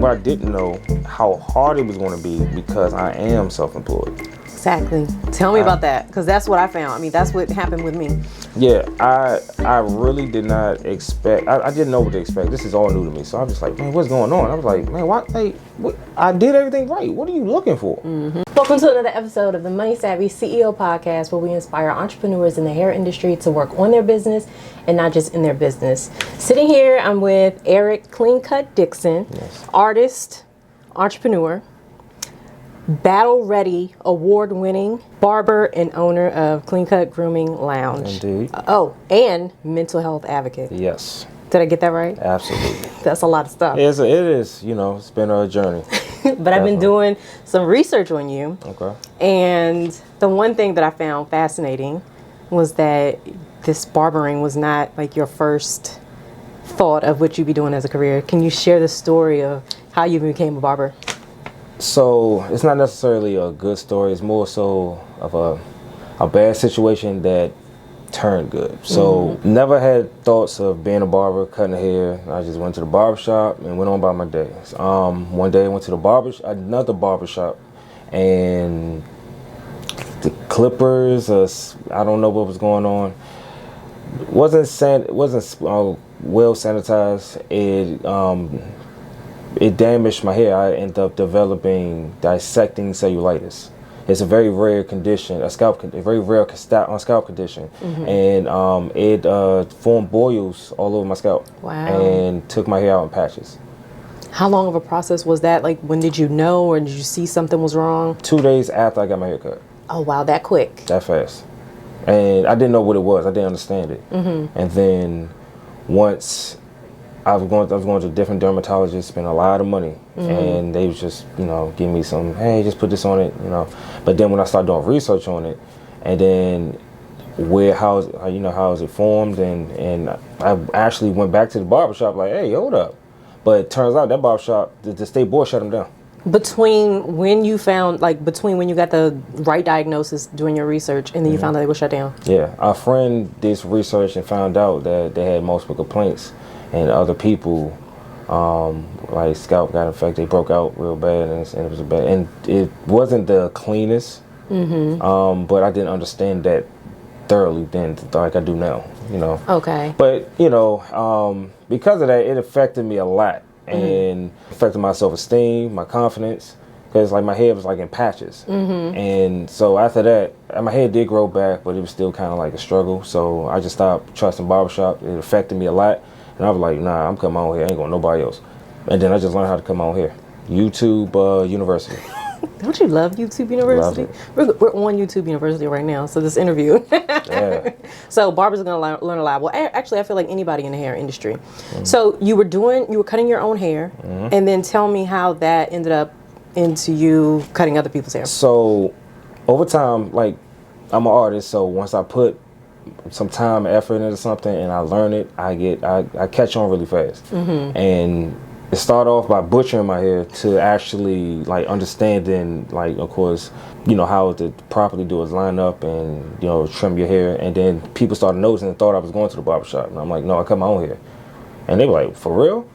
What I didn't know, how hard it was going to be because I am self-employed. Exactly. Tell me about that, because that's what I found. I mean, that's what happened with me. Yeah, I really did not expect. I didn't know what to expect. This is all new to me, so I'm just like, man, what's going on? I was like, man, what? Hey, what? I did everything right. What are you looking for? Welcome to another episode of the Money Savvy CEO podcast, where we inspire entrepreneurs in the hair industry to work on their business and not just in their business. Sitting here, I'm with Eric KleanKut Dixon, Yes. artist, entrepreneur, battle-ready, award-winning barber and owner of Klean Kut Grooming Lounge. Indeed. Oh, and mental health advocate. Yes. Did I get that right? Absolutely. That's a lot of stuff. It is. You know, it's been a journey. But I've been doing some research on you. Okay. And the one thing that I found fascinating was that this barbering was not like your first thought of what you'd be doing as a career. Can you share the story of how you became a barber? So it's not necessarily a good story. It's more so of a bad situation that turned good. So never had thoughts of being a barber, cutting hair. I just went to the barbershop and went on by my days. One day I went to another barbershop, and the clippers, I don't know what was going on. Wasn't well sanitized. It damaged my hair. I ended up developing dissecting cellulitis. It's a very rare condition, a very rare scalp condition, and it formed boils all over my scalp. Wow. And took my hair out in patches. How long of a process was that? Like, when did you know, or did you see something was wrong? 2 days after I got my hair cut. Oh, wow, that quick. That fast. And I didn't know what it was. I didn't understand it. And then once I was going to different dermatologists, spent a lot of money, and they was just, give me some, hey, just put this on it, But then when I started doing research on it, and then how is it formed, and I actually went back to the barbershop like, hey, hold up. But it turns out that barbershop, the state board shut them down. Between when you got the right diagnosis doing your research and then you found that they were shut down? Yeah, our friend did some research and found out that they had multiple complaints, and other people, like scalp got infected, they broke out real bad, and it was bad. And it wasn't the cleanest, but I didn't understand that thoroughly then like I do now, Okay. But, because of that, it affected me a lot. And affected my self-esteem, my confidence, because like my hair was like in patches. And so after that, my hair did grow back, but it was still kind of like a struggle. So I just stopped trusting barbershop. It affected me a lot, and I was like, nah, I'm coming on here. I ain't going nobody else. And then I just learned how to come on here. YouTube University. Don't you love YouTube University? We're on YouTube University right now, so this interview. Yeah. So barbers are going to learn a lot. Well, actually, I feel like anybody in the hair industry. So you were cutting your own hair, and then tell me how that ended up into you cutting other people's hair. So over time, like, I'm an artist, so once I put some time and effort into something and I learn it, I catch on really fast. And it started off by butchering my hair to actually like understanding, like, of course, how to properly do is line up and, trim your hair. And then people started noticing and thought I was going to the barbershop. And I'm like, no, I cut my own hair. And they were like, for real?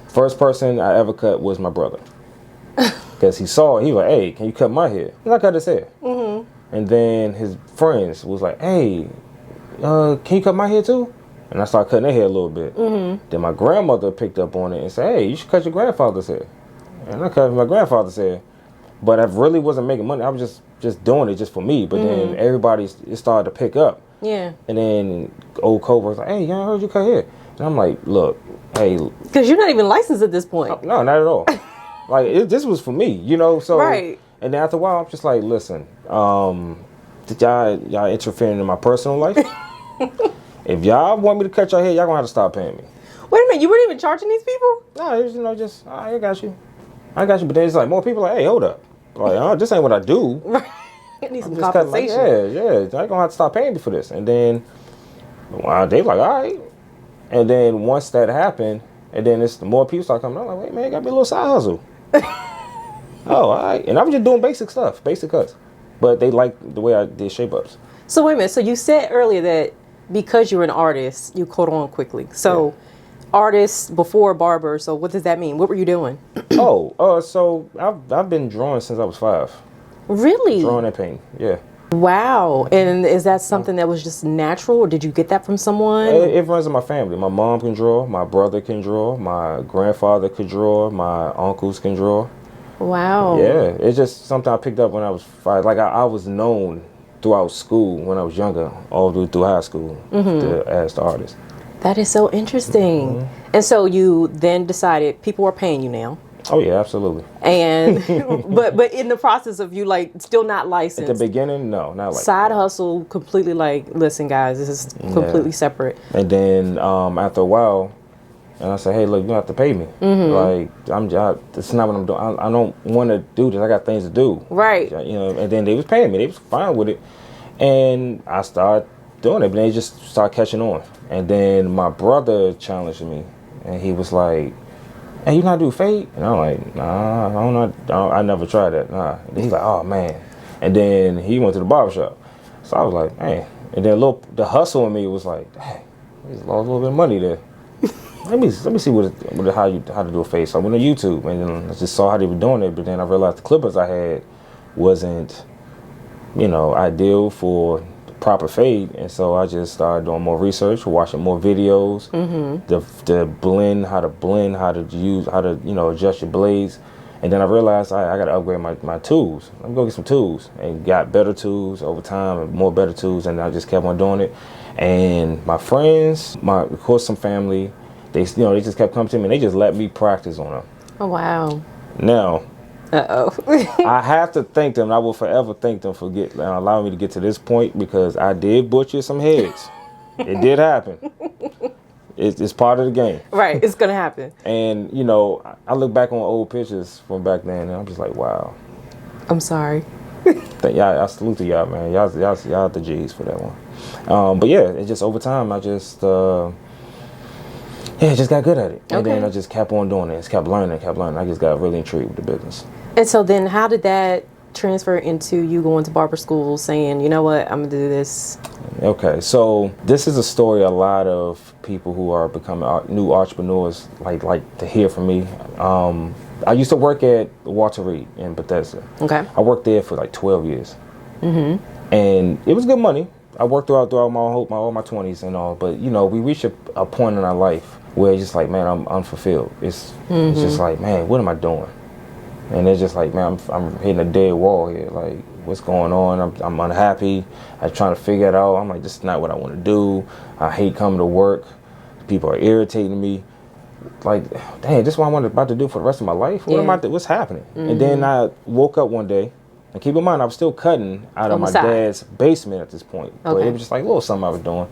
First person I ever cut was my brother. Because he saw it, he was like, hey, can you cut my hair? And I cut his hair. And then his friends was like, hey, can you cut my hair too? And I started cutting their hair a little bit. Then my grandmother picked up on it and said, hey, you should cut your grandfather's hair. And I cut my grandfather's hair. But I really wasn't making money. I was just doing it just for me. But then it started to pick up. Yeah. And then old Cobra was like, hey, I heard you cut hair. And I'm like, look, hey. Because you're not even licensed at this point. No, not at all. Like, this was for me, so. Right. And then after a while, I'm just like, listen, did y'all interfering in my personal life? If y'all want me to cut your hair, y'all gonna have to stop paying me. Wait a minute, you weren't even charging these people? No, it was, I got you. But then it's like more people like, hey, hold up. Like, this ain't what I do. I need some compensation. Yeah. I gonna have to stop paying me for this. And then they like, all right. And then once that happened, and then the more people start coming, I'm like, wait, man, got me a little side hustle. Oh, all right. And I was just doing basic stuff, basic cuts. But they liked the way I did shape ups. So wait a minute. So you said earlier that because you're an artist, you caught on quickly. So artist before barber. So what does that mean? What were you doing? So I've been drawing since I was 5. Really? Drawing and painting, yeah. Wow. And is that something that was just natural, or did you get that from someone? It runs in my family. My mom can draw, my brother can draw, my grandfather could draw, my uncles can draw. Wow. Yeah, it's just something I picked up when I was 5. Like I was known throughout school when I was younger, all the way through high school, as the artist. That is so interesting. And so you then decided people are paying you now. Oh yeah, absolutely. And but in the process of you like still not licensed. At the beginning, no, not like side hustle, completely like, listen guys, this is completely separate. And then after a while, and I said, hey, look, you have to pay me. Like that's not what I'm doing. I don't want to do this. I got things to do. Right. You know. And then they was paying me. They was fine with it, and I started doing it. But they just started catching on. And then my brother challenged me, and he was like, hey, you not do fade? And I'm like, nah, I never tried that. Nah. And he's like, oh man. And then he went to the barbershop. So I was like, man. And then the hustle in me was like, hey, he's lost a little bit of money there. let me see how to do a fade. So I went on YouTube and then I just saw how they were doing it. But then I realized the clippers I had wasn't, ideal for proper fade, and so I just started doing more research, watching more videos, the blend, how to use, adjust your blades, and then I realized I got to upgrade my tools. I'm gonna get some tools, and got better tools over time, and more better tools, and I just kept on doing it. And my friends, of course, some family, they just kept coming to me, and they just let me practice on them. Oh wow! Now. Uh-oh. I have to thank them. I will forever thank them for allowing me to get to this point, because I did butcher some heads. It did happen. It's part of the game. Right, it's gonna happen. And I look back on old pictures from back then, and I'm just like, wow. I'm sorry. I salute to y'all, man. Y'all the G's for that one. But yeah, it just over time, I just just got good at it, and then I just kept on doing it. Just kept learning. I just got really intrigued with the business. And so then how did that transfer into you going to barber school, saying, you know what, I'm going to do this? Okay, so this is a story a lot of people who are becoming new entrepreneurs like to hear from me. I used to work at Walter Reed in Bethesda. Okay. I worked there for like 12 years. And it was good money. I worked throughout all my 20s and all, but we reach a point in our life where it's just like, man, I'm unfulfilled. It's just like, man, what am I doing? And it's just like, man, I'm hitting a dead wall here. Like, what's going on? I'm unhappy. I'm trying to figure it out. I'm like, this is not what I want to do. I hate coming to work. People are irritating me. Like, dang, this is what I'm about to do for the rest of my life? What's happening? And then I woke up one day, and keep in mind, I was still cutting out of my dad's basement at this point. But it was just like a little something I was doing.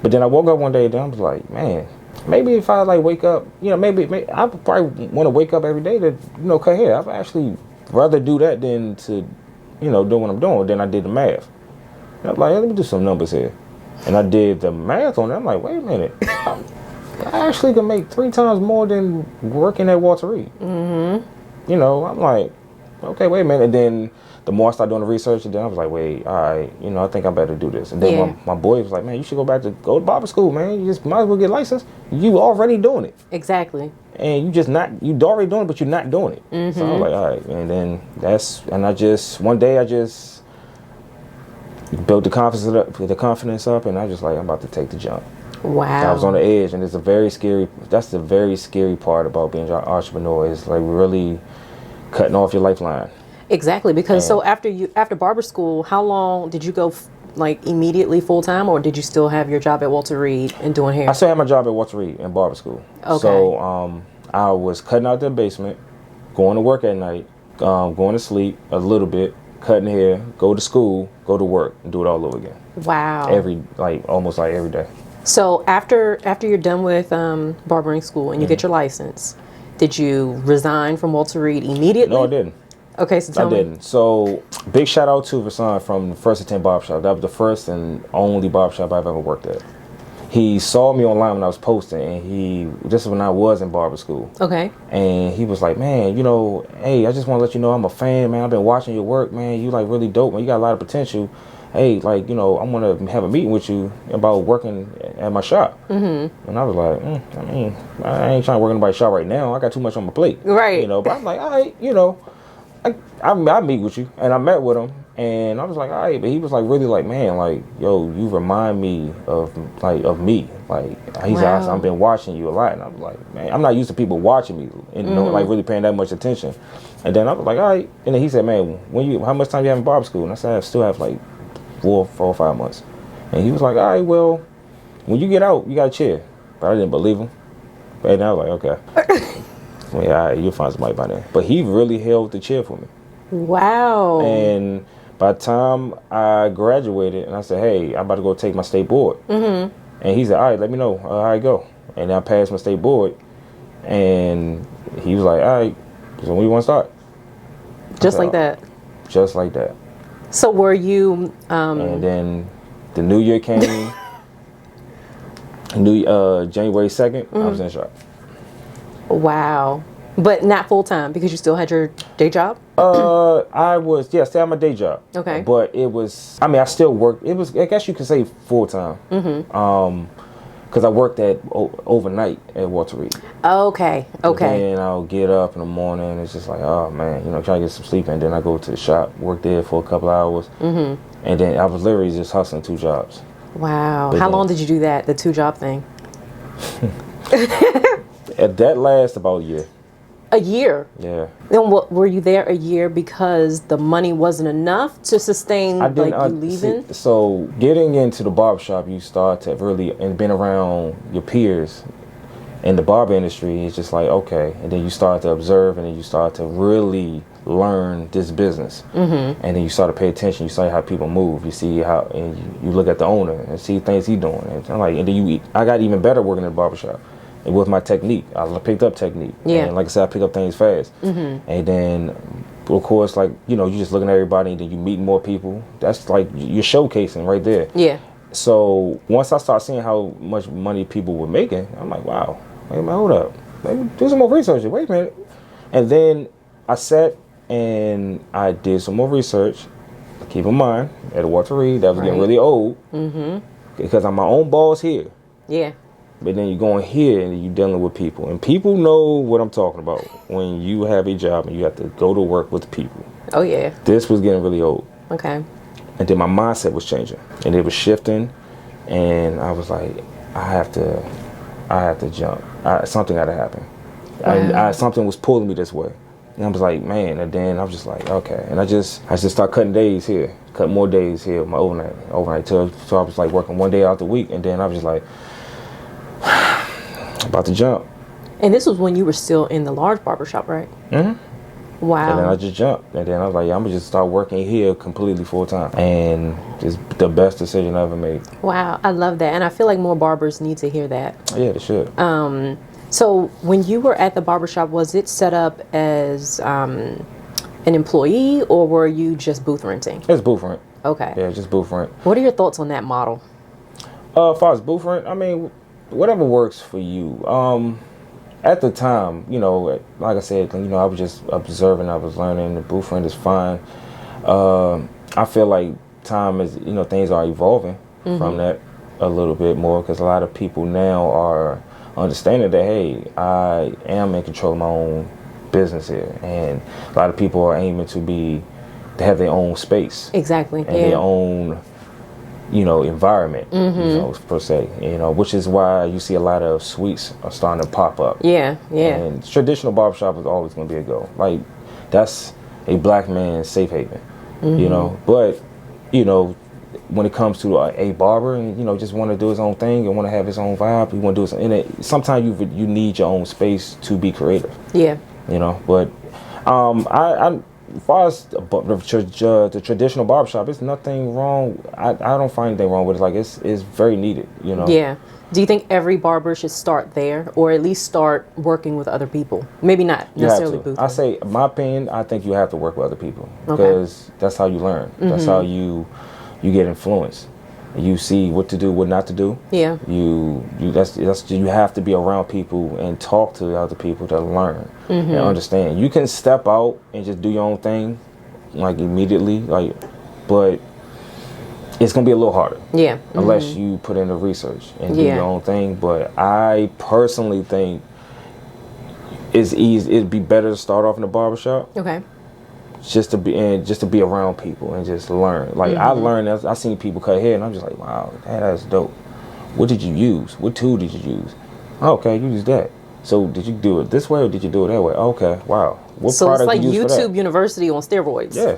But then I woke up one day, and I was like, man, maybe if I wake up, maybe I probably want to wake up every day to, cut hair. I'd actually rather do that than to, do what I'm doing. Then I did the math. And I'm like, let me do some numbers here. And I did the math on it. I'm like, wait a minute. I actually can make 3 times more than working at Walter Reed. I'm like, okay, wait a minute. And then the more I started doing the research, and then I was like, wait, all right, I think I better do this. And then my boy was like, man, you should go to barber school, man. You just might as well get licensed. You already doing it. Exactly. And you already doing it, but you're not doing it. So I was like, all right. And then one day I just built the confidence up, and I just like, I'm about to take the jump. Wow. I was on the edge, and that's the very scary part about being an entrepreneur, is like really cutting off your lifeline. Exactly, because so after barber school, how long did you go immediately full time, or did you still have your job at Walter Reed and doing hair? I still had my job at Walter Reed in barber school. Okay. So I was cutting out the basement, going to work at night, going to sleep a little bit, cutting hair, go to school, go to work, and do it all over again. Wow. Almost every day. So after you're done with barbering school and you get your license, did you resign from Walter Reed immediately? No, I didn't. Okay, so tell me. I didn't. So big shout out to Vassan from the First and 10 Barbershop. That was the first and only barbershop I've ever worked at. he saw me online when I was posting, and this is when I was in barber school. Okay. And he was like, man, you know, hey, I just want to let you know I'm a fan, man. I've been watching your work, man. You like really dope, man. You got a lot of potential. Hey, like, you know, I want to have a meeting with you about working at my shop. Mm-hmm. And I was like, I mean, I ain't trying to work in anybody's shop right now. I got too much on my plate. Right. You know, but I'm like, all right, you know, I meet with you. And I met with him. And I was like, all right. But he was like, really like, man, like, yo, you remind me of me. Like, he's like, I've been watching you a lot. And I was like, man, I'm not used to people watching me and like really paying that much attention. And then I was like, all right. And then he said, man, how much time you have in barber school? And I said, I still have like 4 or 5 months. And he was like, all right, well, when you get out, you got a chair. But I didn't believe him. And I was like, okay. Well, yeah, all right, you'll find somebody by then. But he really held the chair for me. Wow. And by the time I graduated, and I said, hey, I'm about to go take my state board. Mm-hmm. And he said, all right, let me know how I go. And I passed my state board. And he was like, all right, so when you want to start? Just like that? Just like that. So were you... And then the new year came, January 2nd, I was in the shop. Wow. But not full-time because you still had your day job? I was, still had my day job. Okay. But it was, I mean, I still worked, it was, I guess you could say full-time. Mm-hmm. Because I worked overnight at Walter Reed. Okay. Okay. And I'll get up in the morning. It's just like, oh man, you know, trying to get some sleep, and then I go to the shop, work there for a couple hours, and then I was literally just hustling 2 jobs. Wow. How long did you do that? The 2-job thing? That lasts about a year. A year? Yeah. Then were you there a year because the money wasn't enough to sustain you leaving? So getting into the barbershop, you start to really, and being around your peers in the barber industry, it's just like, okay. And then you start to observe, and then you start to really learn this business. Mm-hmm. And then you start to pay attention. You see how people move. You see how, and you look at the owner and see things he's doing. And I'm like, and then I got even better working in the barbershop. And with my technique, I picked up technique. Yeah. And like I said, I pick up things fast. Mm-hmm. And then, of course, like, you know, you're just looking at everybody, and then you meet more people. That's like, you're showcasing right there. Yeah. So once I start seeing how much money people were making, I'm like, wow, wait a minute, hold up. Maybe do some more research. Wait a minute. And then I sat and I did some more research. Keep in mind, at Walter Reed, that was getting really old. Mm-hmm. Because I'm my own boss here. Yeah. But then you're going here and you're dealing with people. And people know what I'm talking about when you have a job and you have to go to work with people. Oh, yeah. This was getting really old. Okay. And then my mindset was changing. And it was shifting. And I was like, I have to jump. Something had to happen. Wow. Something was pulling me this way. And I was like, man. And then I was just like, okay. And I just started cutting days here. Cut more days here, my overnight. So I was like working 1 day out the week. And then I was just like, about to jump. And this was when you were still in the large barbershop, right? Mm-hmm. Wow. And then I just jumped. And then I was like, yeah, I'm going to just start working here completely full time. And it's the best decision I ever made. Wow. I love that. And I feel like more barbers need to hear that. Yeah, they should. So when you were at the barbershop, was it set up as an employee, or were you just booth renting? It's booth rent. Okay. Yeah, just booth rent. What are your thoughts on that model? As far as booth rent, I mean, whatever works for you. At the time, you know, like I said, you know, I was just observing, I was learning. The booth rent is fine. I feel like time is, you know, things are evolving from that a little bit more, because a lot of people now are understanding that, hey, I am in control of my own business here, and a lot of people are aiming to have their own space. Exactly. And their own, you know, environment, you know, per se, you know, which is why you see a lot of suites are starting to pop up. Yeah, yeah. And traditional barbershop is always going to be a go. Like, that's a black man's safe haven, you know. But, you know, when it comes to a barber, and, you know, just want to do his own thing and want to have his own vibe, you want to do something. Sometimes you need your own space to be creative. Yeah. You know, but as far as the traditional barbershop, it's nothing wrong. I don't find anything wrong with it. Like, it's very needed, you know. Yeah. Do you think every barber should start there, or at least start working with other people? Maybe not necessarily booth. I say, in my opinion, I think you have to work with other people, because that's how you learn. That's how you get influenced. You see what to do, what not to do. Yeah. You have to be around people and talk to other people to learn and understand. You can step out and just do your own thing, like immediately, like, but it's gonna be a little harder. Yeah. Unless you put in the research and do your own thing. But I personally think it's easy. It'd be better to start off in the barbershop. Okay. Just to be around people and just learn. Like I learned, I seen people cut hair and I'm just like, wow, that's dope. What did you use? What tool did you use? Okay, you used that. So did you do it this way or did you do it that way? Okay, wow. What so product it's like you use YouTube for that? University on steroids. Yeah,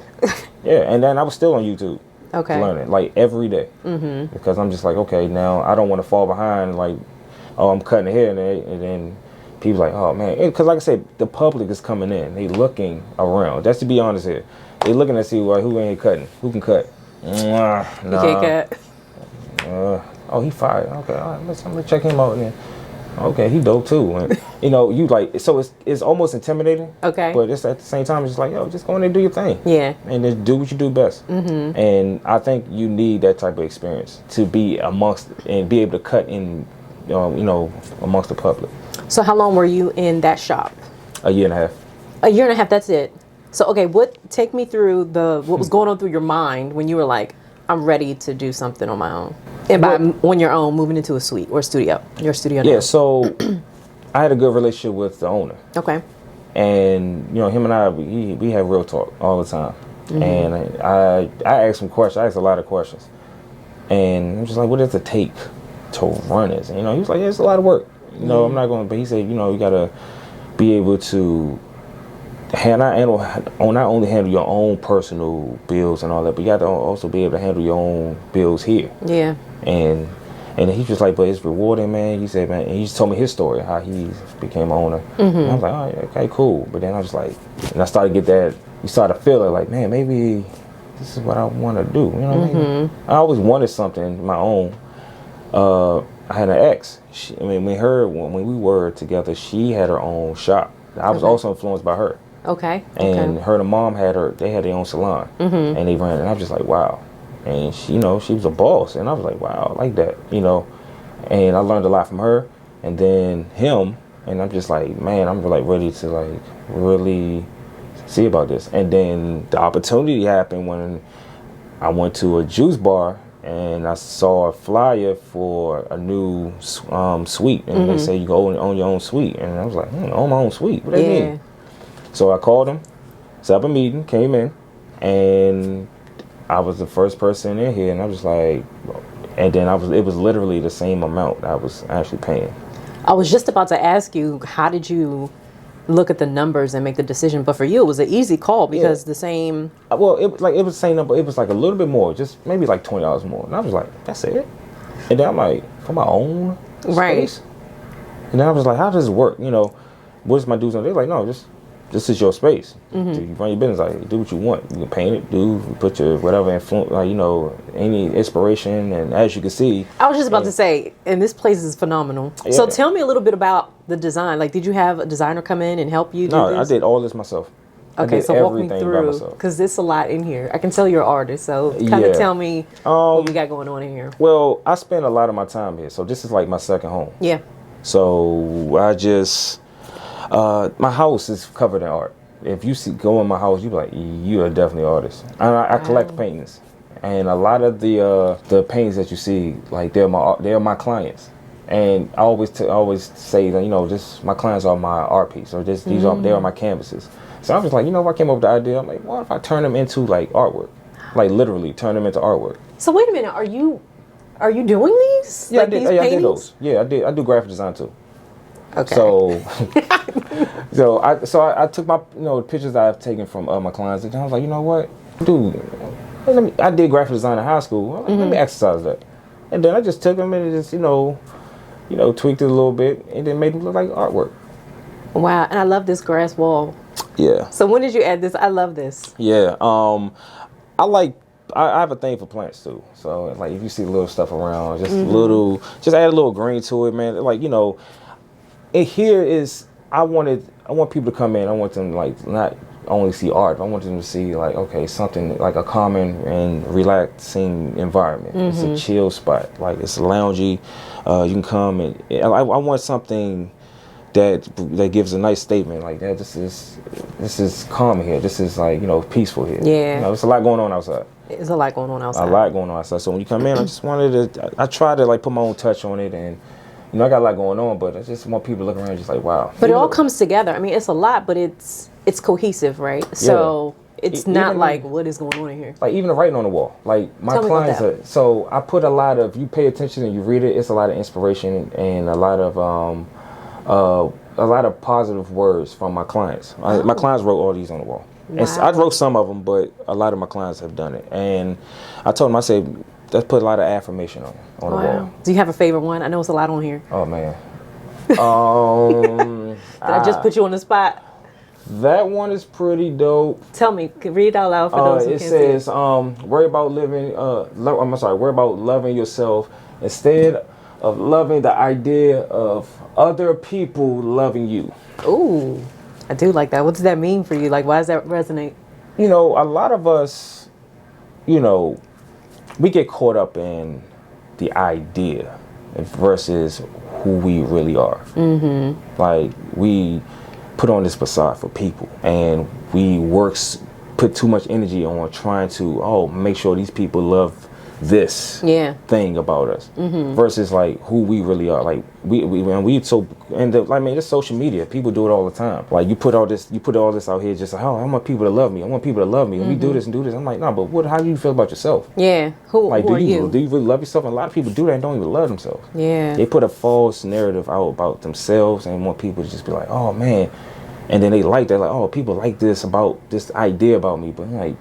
yeah. And then I was still on YouTube. Okay. Learning like every day. Because I'm just like, okay, now I don't want to fall behind. Like, oh, I'm cutting the hair and then people like, oh man, because like I said, the public is coming in. They looking around. That's to be honest here. They looking to see who ain't cutting, who can cut. Nah. You can't cut. Oh, he fired. Okay, all right, I'm gonna check him out. Then. Okay, he dope too. And, you like so it's almost intimidating. Okay. But it's at the same time, it's just like, yo, just go in there and do your thing. Yeah. And just do what you do best. And I think you need that type of experience to be amongst and be able to cut in, amongst the public. So how long were you in that shop? A year and a half. A year and a half, that's it. So, okay, take me through what was going on through your mind when you were like, I'm ready to do something on my own. And by on your own, moving into a suite or studio, your studio. Yeah, so I had a good relationship with the owner. Okay. And, him and I, we have real talk all the time. And I asked him questions. I asked a lot of questions. And I'm just like, what does it take to run this? And, he was like, yeah, it's a lot of work. I'm not going to, but he said, you got to be able to not only handle your own personal bills and all that, but you got to also be able to handle your own bills here. Yeah. And he was like, but it's rewarding, man. He said, man, and he just told me his story, how he became owner. And I was like, oh, yeah, okay, cool. But then I was like, and I started to get that, you started to feel it, like, man, maybe this is what I want to do. You know what I mean? I always wanted something my own. I had an ex. When we were together, she had her own shop. I was also influenced by her. Okay. And her and the mom they had their own salon. And they ran, and I was just like, wow. And she was a boss. And I was like, wow, I like that, And I learned a lot from her. And then him, and I'm just like, man, I'm like ready to like really see about this. And then the opportunity happened when I went to a juice bar and I saw a flyer for a new suite, and they say you go own your own suite, and I was like, own my own suite? What do they mean? So I called him, set up a meeting, came in, and I was the first person in here, and I was like, and then it was literally the same amount I was actually paying. I was just about to ask you, how did you look at the numbers and make the decision? But for you, it was an easy call because the same. Well, it was the same number. It was like a little bit more, just maybe like $20 more. And I was like, that's it. And then I'm like, for my own space. And then I was like, how does it work? What's my dues on? They're like, no, this is your space. You run your business. Like, do what you want. You can paint it, put your whatever influence, any inspiration. And as you can see, I was just about to say, and this place is phenomenal. Yeah. So tell me a little bit about the design. Like, did you have a designer come in and help you do this? No, I did all this myself. Okay, so walk me through, because there's a lot in here. I can tell you're an artist, so kind of tell me what we got going on in here. Well, I spend a lot of my time here, so this is like my second home. Yeah. So I just, my house is covered in art. If you go in my house, you be like, you are definitely an artist. I collect paintings, and a lot of the paintings that you see, like they're my clients. And I always say that just my clients are my art piece, or they are my canvases. So I'm just like, I came up with the idea. I'm like, what if I turn them into like artwork, like literally turn them into artwork? So wait a minute, are you doing these? Yeah, like I did those. Yeah, I did. I do graphic design too. Okay. So I took my pictures I've taken from my clients, and I was like, you know what, dude, I did graphic design in high school. Let me exercise that, and then I just took them and just tweaked it a little bit, and then made them look like artwork. Wow, and I love this grass wall. Yeah. So when did you add this? I love this. Yeah. I have a thing for plants too. So like if you see little stuff around, just just add a little green to it, man. Like and here is I want people to come in. I want them like not only see art. I want them to see like, okay, something like a common and relaxing environment. It's a chill spot. Like it's loungy. You can come and I want something that gives a nice statement like that. This is calm here. This is like, you know, peaceful here. Yeah. You know, there's a lot going on outside. There's a lot going on outside. A lot going on outside. So when you come in, I just wanted to. I try to like put my own touch on it, and you know, I got a lot going on, but I just want people to look around, just like, wow. But it all comes together. I mean, it's a lot, but it's cohesive, right? So it's not like what is going on in here. Like even the writing on the wall. Like my clients are. So I put a lot of. You pay attention and you read it. It's a lot of inspiration and a lot of positive words from my clients. My clients wrote all these on the wall. Wow. And I wrote some of them, but a lot of my clients have done it. And I told them, I said, let's put a lot of affirmation on the wall. Do you have a favorite one? I know it's a lot on here. Oh, man. Did I just put you on the spot? That one is pretty dope. Tell me, read it out loud for those who can't see it. It says, worry about loving yourself instead of loving the idea of other people loving you. Ooh. I do like that. What does that mean for you? Like, why does that resonate? You know, a lot of us, you know, we get caught up in the idea versus who we really are. Mm-hmm. Like, we put on this facade for people, and we put too much energy on trying to, make sure these people love this thing about us versus like who we really are. Like it's social media. People do it all the time. Like you put all this out here just like, I want people to love me. I want people to love me. And we do this and do this. I'm like, no, but how do you feel about yourself? Yeah. Who are you? Do you really love yourself? And a lot of people do that and don't even love themselves. Yeah. They put a false narrative out about themselves and want people to just be like, oh man. And then they're like, oh, people like this idea about me. But I'm like,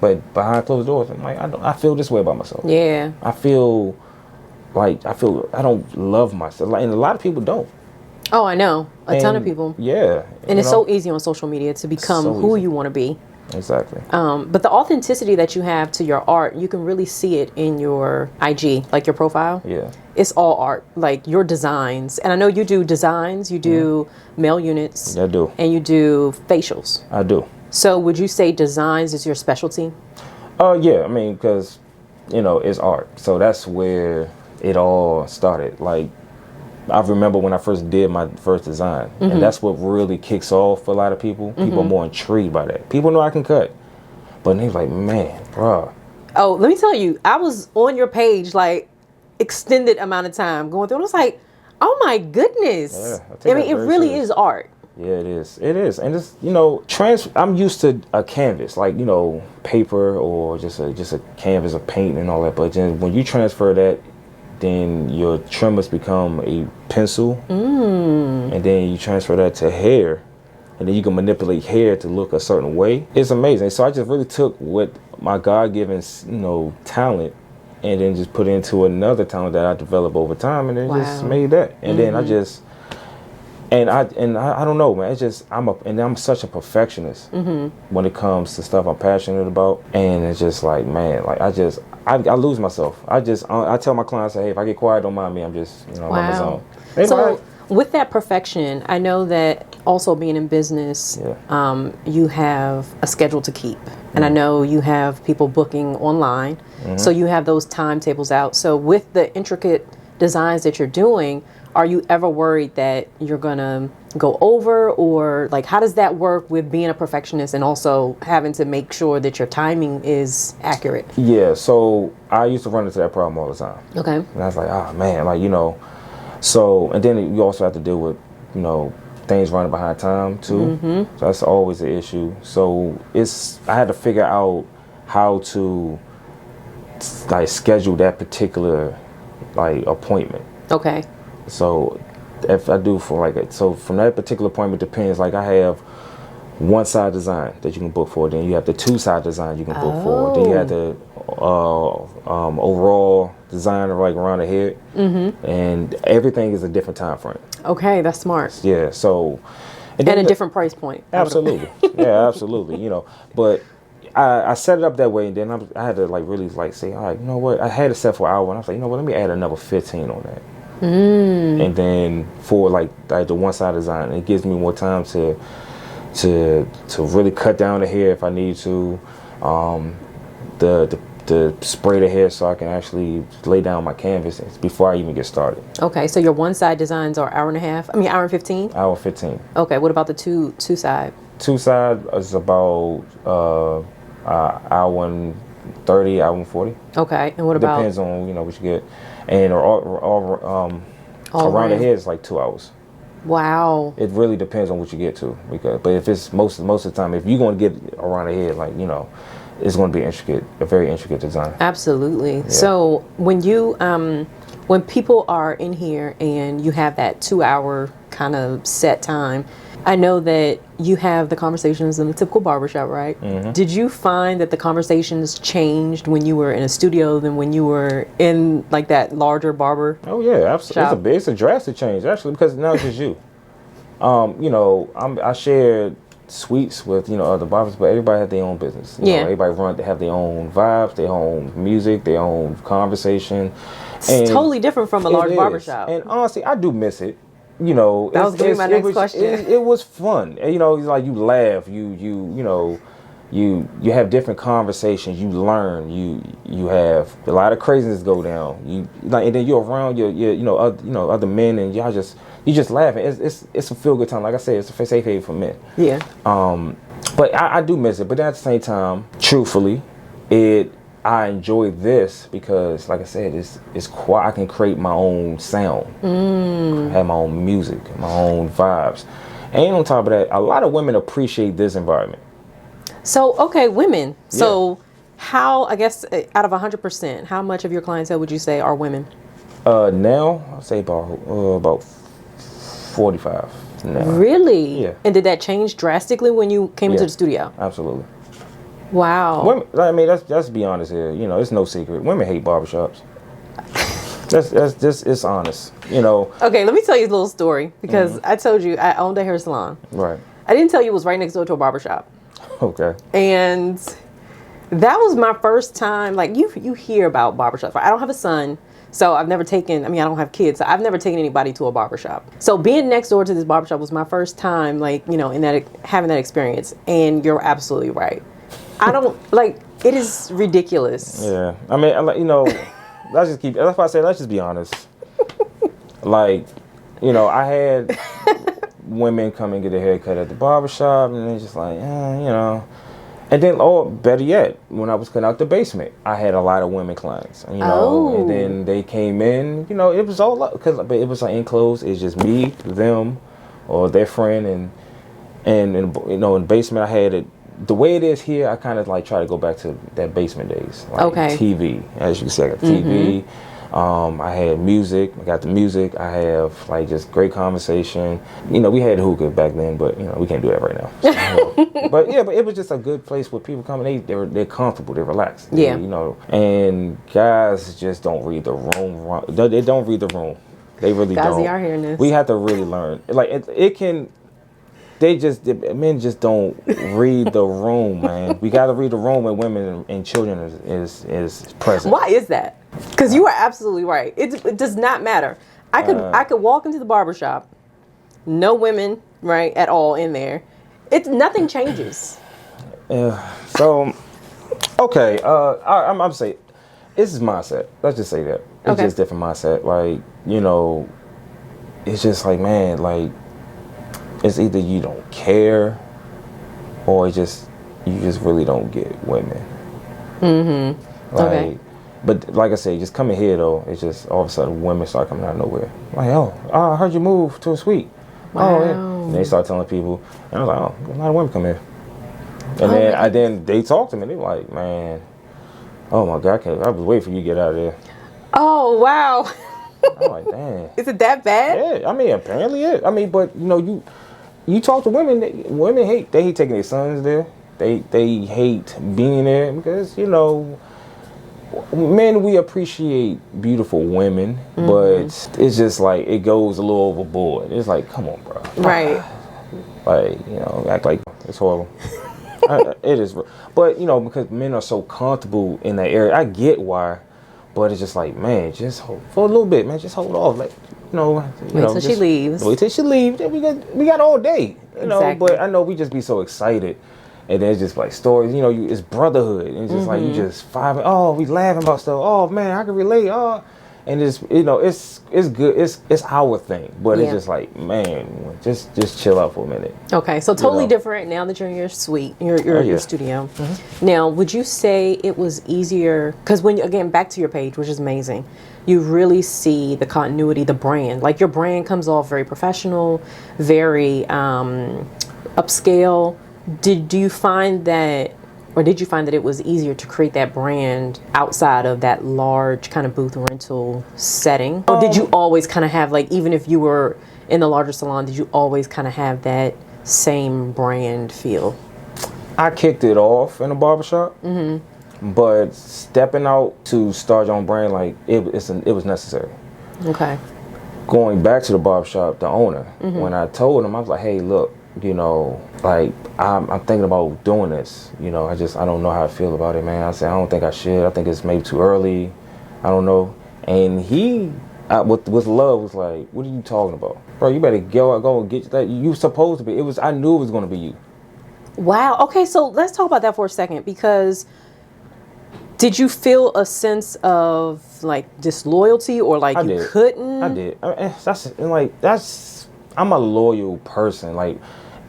but behind closed doors, I'm like, I feel this way about myself. Yeah. I feel I don't love myself. Like, and a lot of people don't. Oh, I know. A ton of people. Yeah. And it's so easy on social media to become who you want to be. Exactly. But the authenticity that you have to your art, you can really see it in your IG, like your profile. Yeah. It's all art, like your designs. And I know you do designs, you do male units. I do. And you do facials. I do. So would you say designs is your specialty? Yeah. I mean, because, you know, it's art. So that's where it all started. Like, I remember when I first did my first design. And that's what really kicks off for a lot of people. People are more intrigued by that. People know I can cut. But they're like, man, bro. Oh, let me tell you, I was on your page, like, extended amount of time going through. And I was like, oh, my goodness. Yeah, I mean, it really is art. Yeah, it is. It is. And it's, you know, I'm used to a canvas, like, you know, paper or just a canvas of paint and all that. But then when you transfer that, then your trimmers become a pencil. And then you transfer that to hair. And then you can manipulate hair to look a certain way. It's amazing. So I just really took what my God-given, you know, talent and then just put it into another talent that I developed over time. And then just made that. And then I just... And I don't know, man. It's just I'm such a perfectionist when it comes to stuff I'm passionate about, and it's just like, man, like I lose myself. I tell my clients, hey, if I get quiet, don't mind me. I'm just, you know, on my zone. So with that perfection, I know that also being in business, you have a schedule to keep, and I know you have people booking online, so you have those timetables out. So with the intricate designs that you're doing, are you ever worried that you're gonna go over, or like how does that work with being a perfectionist and also having to make sure that your timing is accurate? Yeah, so I used to run into that problem all the time. Okay. And I was like, oh man, like, you know, so, and then you also have to deal with, you know, things running behind time too. So that's always an issue. So I had to figure out how to like schedule that particular like appointment. Okay. So if I do so from that particular appointment depends, like I have one side design that you can book for, then you have the two side design you can book for, then you have the overall design like around the head, and everything is a different time frame. Okay, that's smart. Yeah, so and a different price point. Absolutely. Yeah, absolutely. You know, but I set it up that way, and then I had to like really like say, all right, you know what, I had it set for an hour, and I was like, you know what, let me add another 15 on that. And then for like the one side design, it gives me more time to to really cut down the hair if I need to, the spray the hair so I can actually lay down my canvas before I even get started. Okay, so your one side designs are hour and a half. I mean, hour and 15. Hour 15. Okay, what about the two side? Two side is about hour and 30, hour and 40. Okay, and what about? Depends on what you get, and around the head is like 2 hours. Wow. It really depends on what you get to, but if it's most of the time, if you're going to get around the head, like it's going to be a very intricate design. Absolutely. Yeah. So when you when people are in here and you have that 2 hour kind of set time, I know that you have the conversations in the typical barbershop, right? Mm-hmm. Did you find that the conversations changed when you were in a studio than when you were in like that larger barber? Oh yeah, absolutely. It's a drastic change actually, because now it's just you. I shared suites with other barbers, but everybody had their own business. Everybody have their own vibes, their own music, their own conversation. It's totally different from a large barbershop. And honestly, I do miss it. That was going to be my next question. It was fun. It's like you laugh, you have different conversations, you learn, you have a lot of craziness go down. And then you're around your other men, and you just laughing. It's a feel good time. Like I said, it's a safe haven for men. Yeah. But I do miss it. But at the same time, truthfully, I enjoy this because, like I said, it's quiet. I can create my own sound, have my own music, my own vibes, and on top of that, a lot of women appreciate this environment. So, okay, women. So, how, I guess, out of 100%, how much of your clientele would you say are women? Now, I'd say about 45 now. Really? Yeah. And did that change drastically when you came into the studio? Absolutely. Wow. Women, I mean, let's be honest here. It's no secret. Women hate barbershops. It's honest. Okay, let me tell you a little story because I told you I owned a hair salon. Right. I didn't tell you it was right next door to a barbershop. Okay. And that was my first time. Like you hear about barbershops. I don't have a son, so I've never taken. I don't have kids, so I've never taken anybody to a barbershop. So being next door to this barbershop was my first time, in that having that experience. And you're absolutely right. I don't it is ridiculous. Yeah, I mean, let's just that's why I say let's just be honest. I had women come and get a haircut at the barbershop, and they're just like, And then, better yet, when I was cutting out the basement, I had a lot of women clients, and then they came in, it was all up because it was like enclosed. It's just me, them, or their friend, and in the basement I had it. The way it is here, I kind of try to go back to that basement days. TV, as you can see, I got TV. I had music. I got the music. I have just great conversation. We had hookah back then, but we can't do that right now. So, but it was just a good place where people come and they're comfortable, they're relaxed. Yeah. And guys just don't read the room. They don't read the room. They really don't. Guys, are hearing this. We have to really learn. Men just don't read the room, man. We got to read the room when women and children is present. Why is that? Because you are absolutely right. It does not matter. I could walk into the barbershop, no women, right, at all in there. Nothing changes. So, okay. I'm saying, this is mindset. Let's just say that. It's just different mindset. It's just man, it's either you don't care, or you just really don't get women. Mm-hmm. Okay. But like I said, just coming here though, it's just all of a sudden women start coming out of nowhere. I heard you moved to a suite. Wow. Oh, yeah. And they start telling people, and I was like, a lot of women come here. And then they talk to me. They were like, man, oh my God, I was waiting for you to get out of there. Oh wow. I'm like, damn. Is it that bad? Yeah, apparently it. but you talk to women. Women hate taking their sons there. They hate being there because men, we appreciate beautiful women, but it's just it goes a little overboard. It's like, come on, bro. Right. Act like it's horrible. It is, but because men are so comfortable in that area, I get why. But it's just man, just hold for a little bit, man. Just hold off. Wait till she leaves. Wait till she leaves. Then we got all day. But I know we just be so excited. And then it's just like stories, it's brotherhood. And it's just like you just we laughing about stuff. Oh man, I can relate. Oh, and it's it's good. It's our thing. But it's just like, man, just chill out for a minute. Okay, so totally different now that you're in your suite, your studio. Now, would you say it was easier? Because again, back to your page, which is amazing, you really see the continuity, the brand. Like your brand comes off very professional, very upscale. Did you find that it was easier to create that brand outside of that large kind of booth rental setting? Or did you always kind of have, like, even if you were in the larger salon, did you always kind of have that same brand feel? I kicked it off in a barbershop, but stepping out to start your own brand, like, it was necessary. Okay. Going back to the barbershop, the owner, when I told him, I was like, hey, look, like I'm thinking about doing this. I don't know how I feel about it, man. I said I don't think I should. I think it's maybe too early. I don't know. And he, with love, was like, "What are you talking about, bro? You better go and get that. You supposed to be. I knew it was going to be you." Wow. Okay, so let's talk about that for a second, because did you feel a sense of like disloyalty, or like you couldn't? I did. I'm a loyal person, like.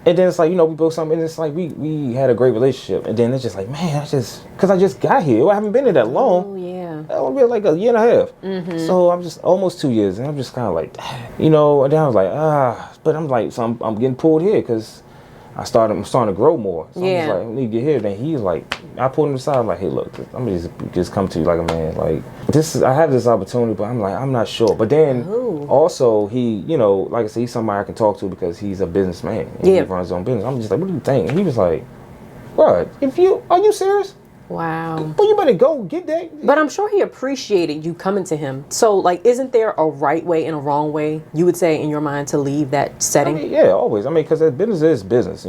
And then it's like, we built something, and it's like we had a great relationship. And then it's just like, man, because I just got here. I haven't been here that long. Oh, yeah. That would be like a year and a half. So I'm just almost 2 years, and I'm just kind of like, and then I was like, but I'm like, so I'm getting pulled here because I'm starting to grow more. So I'm just like, I need to get here. Then he's like, I pulled him aside, I'm like, hey, look, I'm gonna just come to you like a man. Like, I have this opportunity, but I'm like, I'm not sure. But then also he, like I said, he's somebody I can talk to because he's a businessman. And he runs his own business. I'm just like, what do you think? And he was like, bro, are you serious? Wow. Well, you better go get that. But I'm sure he appreciated you coming to him. So, like, isn't there a right way and a wrong way, you would say, in your mind, to leave that setting? Yeah, always. Because business is business,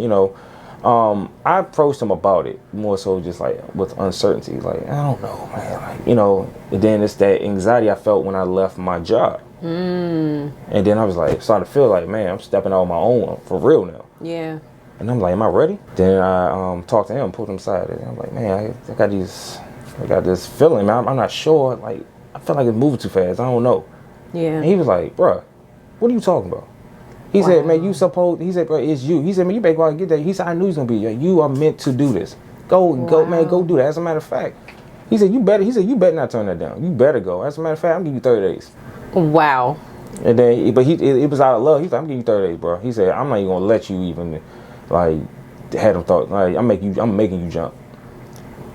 I approached him about it more so just like with uncertainty. Like, I don't know, man. And then it's that anxiety I felt when I left my job. And then I was like, starting to feel like, man, I'm stepping out on my own for real now. Yeah. And I'm like, am I ready? Then I talked to him, pulled him aside, and I'm like, man, I got this feeling, man. I'm not sure. Like, I feel like it's moving too fast. I don't know. Yeah. And he was like, bruh, what are you talking about? He said, man, he said, bro, it's you. He said, man, you better go out and get that. He said, I knew he was gonna be you. You are meant to do this. Go, man, go do that. As a matter of fact, he said, you better not turn that down. You better go. As a matter of fact, I'm giving you 30 days. Wow. And then, but it was out of love. He said, I'm giving you 30 days, bro. He said, I'm not even gonna let you even. Like, had him thought, like, I'm making you jump.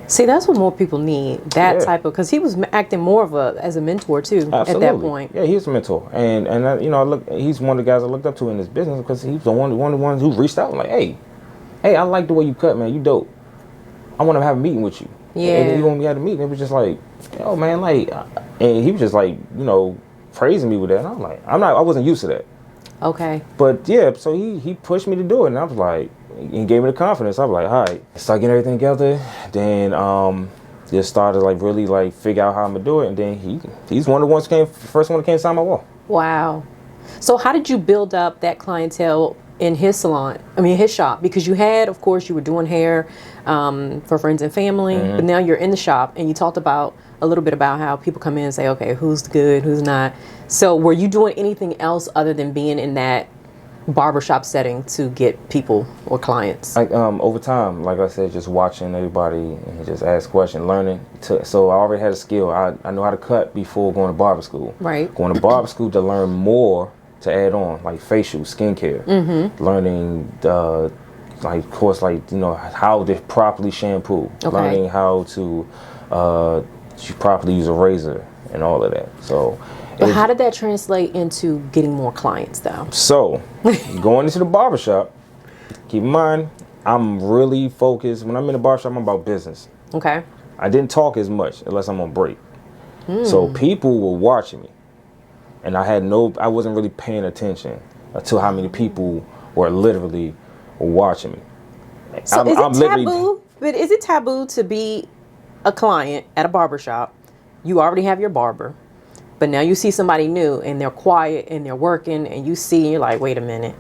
See, that's what more people need. That type of, because he was acting more of as a mentor too. Absolutely. At that point. Yeah, he's a mentor, and he's one of the guys I looked up to in this business because he's one of the ones who reached out and like, hey, I like the way you cut, man. You dope. I want to have a meeting with you. Yeah. And when we had a meeting, it was just like, oh man, like, and he was just like, praising me with that, and I'm like, I wasn't used to that. Okay. But yeah, so he pushed me to do it, and I was like, he gave me the confidence. I was like, all right, start getting everything together. Then just started like really like figure out how I'm gonna do it, and then he's one of the ones first one that came sign my wall. Wow. So how did you build up that clientele in his salon? His shop, because you were doing hair for friends and family, but now you're in the shop, and you talked about a little bit about how people come in and say, okay, who's good, who's not. So were you doing anything else other than being in that barbershop setting to get people or clients? Like over time, like I said, just watching everybody and just ask questions, learning. So I already had a skill. I know how to cut before going to barber school. Right. Going to barber school to learn more to add on, like facial, skincare, learning how to properly shampoo, learning how to properly use a razor and all of that. So. But how did that translate into getting more clients, though? So, going into the barbershop, keep in mind, I'm really focused. When I'm in the barbershop, I'm about business. Okay. I didn't talk as much unless I'm on break. So people were watching me. And I wasn't really paying attention to how many people were literally watching me. So is it taboo to be a client at a barbershop? You already have your barber. But now you see somebody new and they're quiet and they're working and you see and you're like, wait a minute,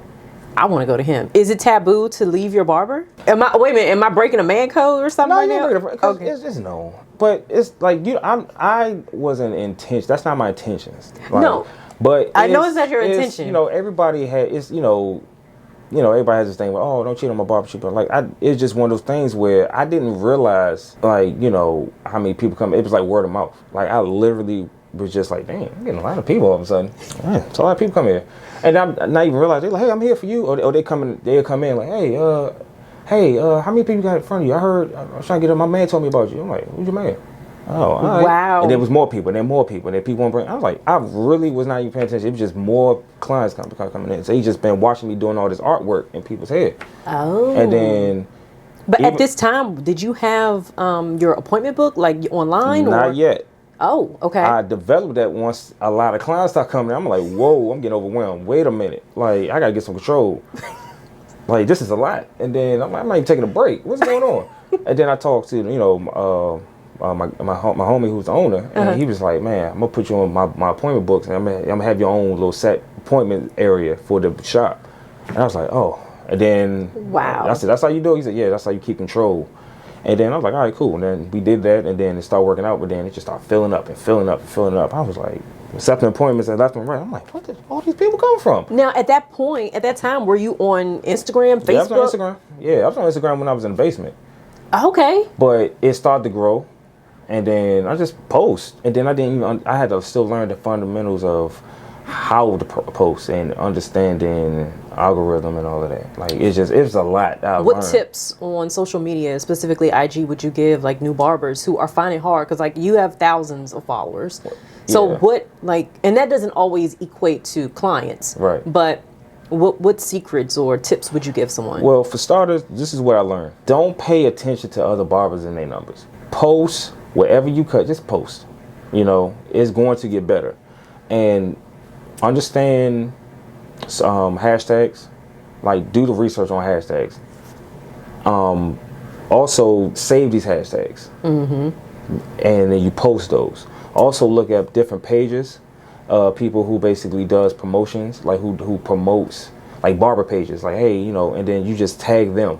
I want to go to him. Is it taboo to leave your barber? Wait a minute, am I breaking a man code or something right now? Okay. It's just no. But it's like, I wasn't intention. That's not my intentions. Like, no. But I know it's not your intention. Everybody had, everybody has this thing where, oh, don't cheat on my barbershop. But like, it's just one of those things where I didn't realize, like, how many people come. It was like word of mouth. Like, I literally was just like, damn, I'm getting a lot of people all of a sudden. Man, it's a lot of people come here. And I'm not even realizing, they're like, hey, I'm here for you. Or they'll come in like, hey, how many people you got in front of you? I heard, I was trying to get up. My man told me about you. I'm like, who's your man? Oh, all right. Wow. And there was more people, and then more people, and then people want to bring. I was like, I really was not even paying attention. It was just more clients coming in. So he's just been watching me doing all this artwork in people's head. Oh. And then. But at this time, did you have your appointment book like online? Not yet. Oh, okay. I developed that once a lot of clients start coming in. I'm like, whoa, I'm getting overwhelmed. Wait a minute. Like, I got to get some control. Like, this is a lot. And then I'm not even taking a break. What's going on? And then I talked to, my homie who's the owner, and he was like, man, I'm going to put you on my appointment books, and I'm going to have your own little set appointment area for the shop. And I was like, oh. And then wow. I said, that's how you do it? He said, yeah, that's how you keep control. And then I was like, all right, cool. And then we did that, and then it started working out, but then it just started filling up and filling up and filling up. I was like, accepting appointments and left and right. I'm like, where did all these people come from? Now, at that time, were you on Instagram, Facebook? Yeah, I was on Instagram. Yeah, I was on Instagram when I was in the basement. Okay. But it started to grow, and then I just post. And then I had to still learn the fundamentals of how to post and understanding algorithm and all of that. Like, it's a lot. What tips on social media, specifically IG, would you give like new barbers who are finding it hard? Because like you have thousands of followers. So and that doesn't always equate to clients. Right. But what secrets or tips would you give someone? Well, for starters, this is what I learned. Don't pay attention to other barbers and their numbers. Post wherever you cut, just post. It's going to get better. And understand hashtags. Like, do the research on hashtags. Also, save these hashtags. Mm-hmm. And then you post those. Also, look at different pages. People who basically does promotions, like who promotes, like barber pages. Like, hey, and then you just tag them.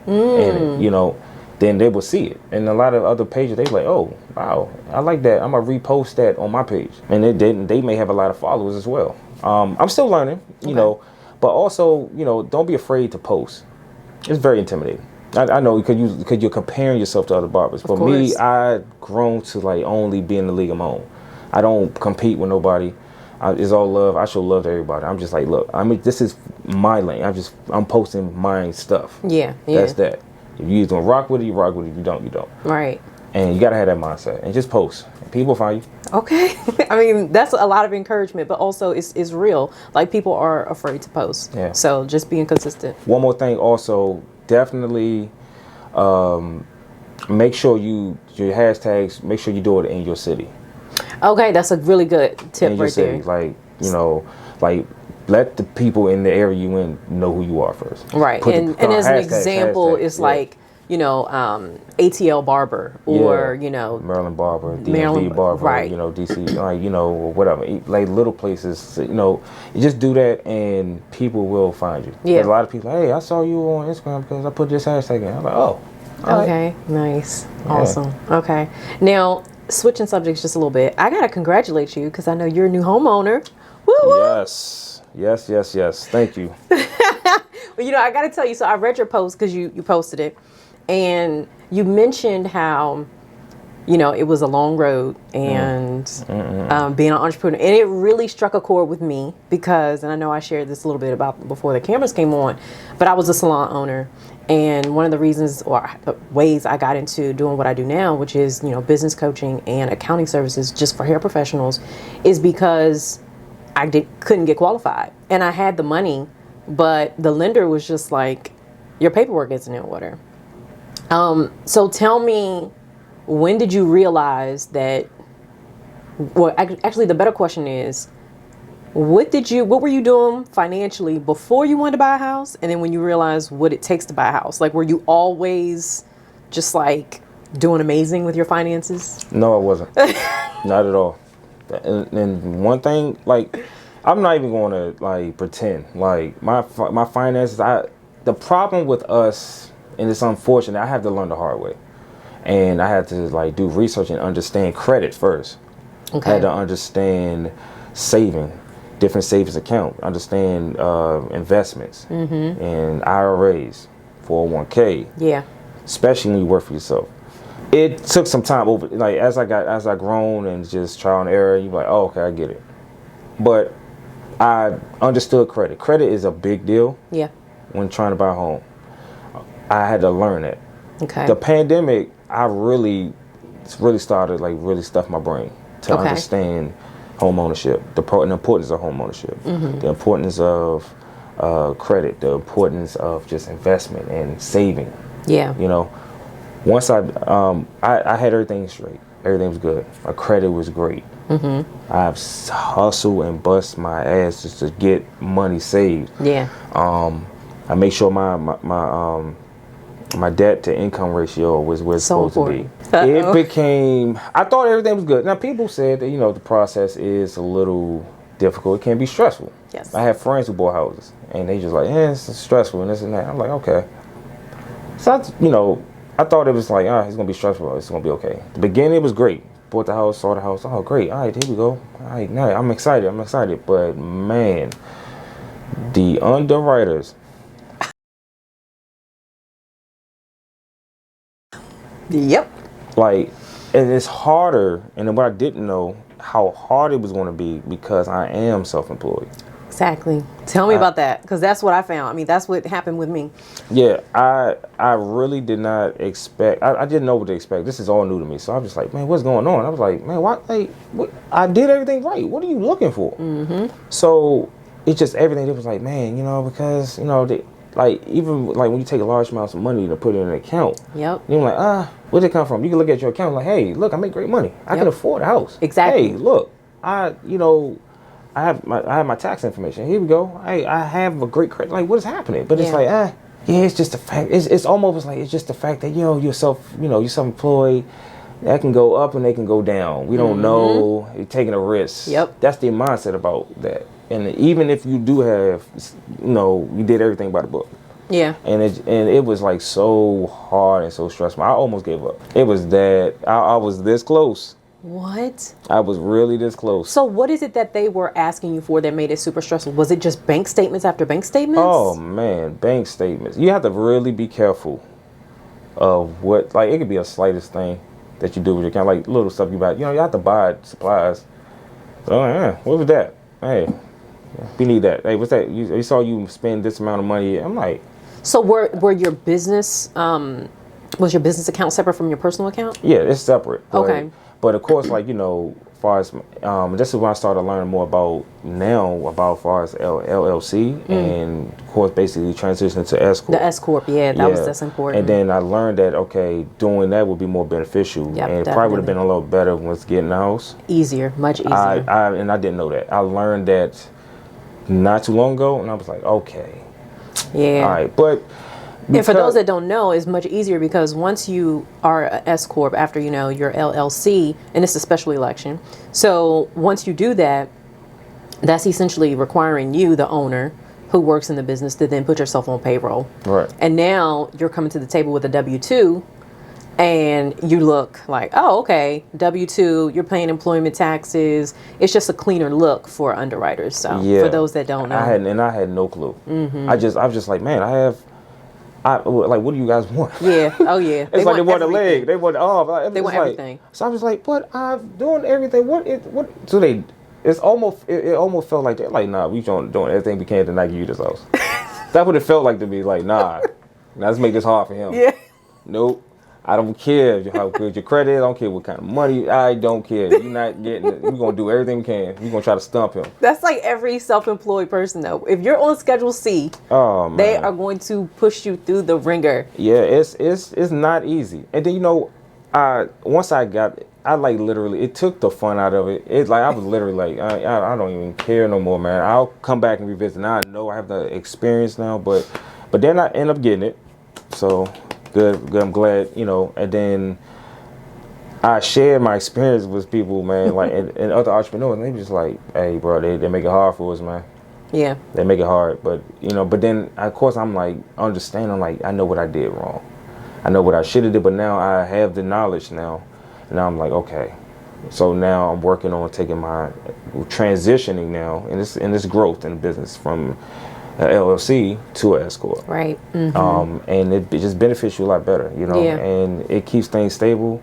And, then they will see it. And a lot of other pages, they're like, oh, wow, I like that. I'm going to repost that on my page. And they may have a lot of followers as well. I'm still learning, but also, don't be afraid to post. It's very intimidating. I know because you're comparing yourself to other barbers. For me, I've grown to like only be in the league of my own. I don't compete with nobody. It's all love. I show love to everybody. I'm just like, look, this is my lane. I'm posting my stuff. Yeah. That's that. If you're gonna rock with it, you rock with it. If you don't, you don't. Right. And you gotta have that mindset and just post. People find you. Okay. I mean, that's a lot of encouragement, but also it's real. Like, people are afraid to post. Yeah. So just being consistent. One more thing, also, definitely make sure your hashtags, make sure you do it in your city. Okay, that's a really good tip right there. Like, like let the people in the area you in know who you are first. Right. And as an example, it's like, ATL Barber or, Maryland Barber, DMV Barber, right. DC, whatever. Like little places, you just do that and people will find you. Yeah. A lot of people, hey, I saw you on Instagram because I put this hashtag in. I'm like, oh. Okay, right. Nice. Awesome. Yeah. Okay. Now, switching subjects just a little bit, I got to congratulate you because I know you're a new homeowner. Woo-woo! Yes. Thank you. Well, I got to tell you, so I read your post because you posted it. And you mentioned how, it was a long road and being an entrepreneur. And it really struck a chord with me because, and I know I shared this a little bit about before the cameras came on, but I was a salon owner. And one of the reasons or the ways I got into doing what I do now, which is, business coaching and accounting services just for hair professionals, is because I couldn't get qualified. And I had the money, but the lender was just like, your paperwork isn't in order. So tell me, when did you realize that, well, actually the better question is, what were you doing financially before you wanted to buy a house? And then when you realized what it takes to buy a house, like, were you always just like doing amazing with your finances? No, I wasn't. Not at all. And one thing, like, I'm not even going to like pretend like my finances. The problem with us, and it's unfortunate, I have to learn the hard way, and I had to like do research and understand credit first. Okay. I had to understand saving, different savings account, understand investments and IRAs, 401k. Yeah. Especially when you work for yourself. It took some time over, like as I grown and just trial and error. You're like, oh, okay, I get it. But I understood credit. Credit is a big deal. Yeah. When trying to buy a home, I had to learn that. Okay. The pandemic, I really started like really stuff my brain to understand home ownership, the importance of home ownership, the importance of credit, the importance of just investment and saving. Yeah. You know, once I had everything straight. Everything was good. My credit was great. I've hustled and bust my ass just to get money saved. Yeah. I make sure my debt to income ratio was where it's supposed to be. It became, I thought everything was good. Now people said that, you know, the process is a little difficult. It can be stressful. Yes. I have friends who bought houses and they just like, it's stressful and this and that. I'm like, okay. So I thought it was like, it's gonna be stressful. It's gonna be okay. The beginning it was great. Bought the house, saw the house. Oh, great. All right, here we go. All right, now I'm excited. But man, the underwriters. Yep. Like, and it's harder. And then what I didn't know, how hard it was going to be because I am self-employed. Exactly. Tell me about that, because that's what I found. I mean, that's what happened with me. Yeah, I really did not expect. I didn't know what to expect. This is all new to me. So I was just like, man, what's going on? I was like, man, what? I did everything right. What are you looking for? So it's just everything. It was like, man, because like even like when you take a large amount of money to put in an account. Yep. You're like, where did it come from? You can look at your account like, hey, look, I make great money. I can afford a house. Exactly. Hey, look, I have my tax information. Here we go. I have a great credit. Like, what is happening? But it's like, it's just the fact. It's almost like it's just the fact that you're self-employed. That can go up and they can go down. We don't know. You're taking a risk. Yep. That's the mindset about that. And even if you do have, you did everything by the book. Yeah. And it was like so hard and so stressful. I almost gave up. It was that I was this close. What? I was really this close. So what is it that they were asking you for that made it super stressful? Was it just bank statements after bank statements? Oh man, bank statements. You have to really be careful of what, like, it could be a slightest thing that you do with your account, like little stuff you buy. You have to buy supplies. So what was that? Hey, we need that. Hey, what's that? You saw you spend this amount of money. I'm like. So were your business was your business account separate from your personal account? Yeah, it's separate. Okay. But of course, like, as far as this is when I started learning more about as far as LLC and of course basically transitioning to S-Corp. The S-Corp, that's important. And then I learned that doing that would be more beneficial, and it probably would have been a little better once getting the house. Easier, much easier. I didn't know that. I learned that not too long ago, and I was like, okay. Yeah. All right, but. And for those that don't know, it's much easier because once you are an S-Corp after, your LLC, and it's a special election. So once you do that, that's essentially requiring you, the owner who works in the business, to then put yourself on payroll. Right. And now you're coming to the table with a W-2 and you look like, oh, okay, W-2, you're paying employment taxes. It's just a cleaner look for underwriters. So for those that don't know. I had no clue. I was just like, man, what do you guys want? Yeah. Oh, yeah. It's like they want a leg. They want They want everything. So I was like, but I'm doing everything. What? So it almost felt like they're like, nah, we doing everything we can to not give you this house. That's what it felt like to me. Like, nah, let's make this hard for him. Yeah. Nope. I don't care how good your credit is. I don't care what kind of money. I don't care. You're not getting it. We're going to do everything we can. We're going to try to stump him. That's like every self-employed person, though. If you're on Schedule C, they are going to push you through the ringer. Yeah, it's not easy. And then, once I got it, literally, it took the fun out of it. It's like I was literally like, I don't even care no more, man. I'll come back and revisit. Now I know I have the experience now, but then I end up getting it. So... Good. I'm glad, and then I shared my experience with people, man, like and other entrepreneurs, and they just like, hey, bro, they make it hard for us, man. Yeah. They make it hard, but but then of course I'm like understanding, like I know what I did wrong. I know what I should have did, but now I have the knowledge now. And I'm like, okay. So now I'm working on transitioning now in this growth in the business from LLC to a S-Corp. Right. And it just benefits you a lot better, Yeah. and it keeps things stable.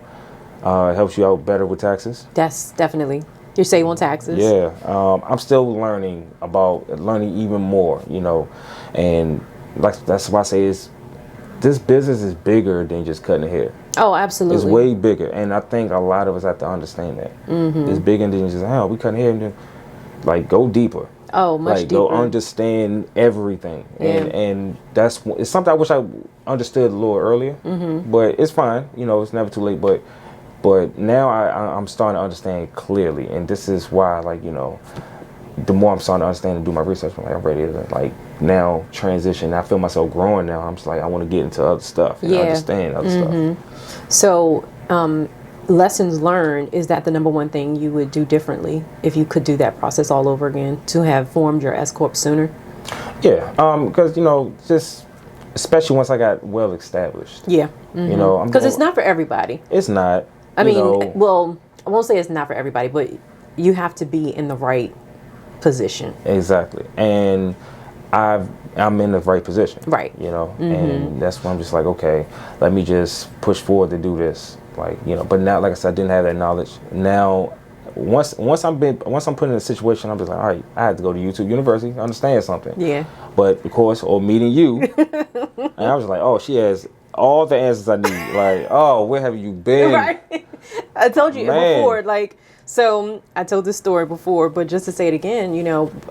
It helps you out better with taxes. That's definitely. You save on taxes. Yeah. I'm still learning even more, and that's why I say this business is bigger than just cutting hair. Oh, absolutely. It's way bigger, and I think a lot of us have to understand that. It's bigger than just, we cutting hair, and then, like, go deeper. Oh, much deeper. Go understand everything, and it's something I wish I understood a little earlier. But it's fine, it's never too late. But now I'm starting to understand clearly, and this is why, like, the more I'm starting to understand and do my research, I'm ready to, like, now transition. I feel myself growing now. I'm just like, I want to get into other stuff and understand other stuff. So, lessons learned, is that the number one thing you would do differently if you could do that process all over again, to have formed your S-Corp sooner? Yeah, because, just especially once I got well established. Yeah. Because it's not for everybody. It's not. I mean, well, I won't say it's not for everybody, but you have to be in the right position. Exactly. And I'm in the right position. Right. And that's why I'm just like, okay, let me just push forward to do this. Like, but now, like I said, I didn't have that knowledge. Now, once I'm put in a situation, I'm just like, all right, I had to go to YouTube University to understand something. Yeah. But of course, or meeting you, and I was like, oh, she has all the answers I need. Like, oh, where have you been? Right. I told you before, like, so I told this story before, but just to say it again,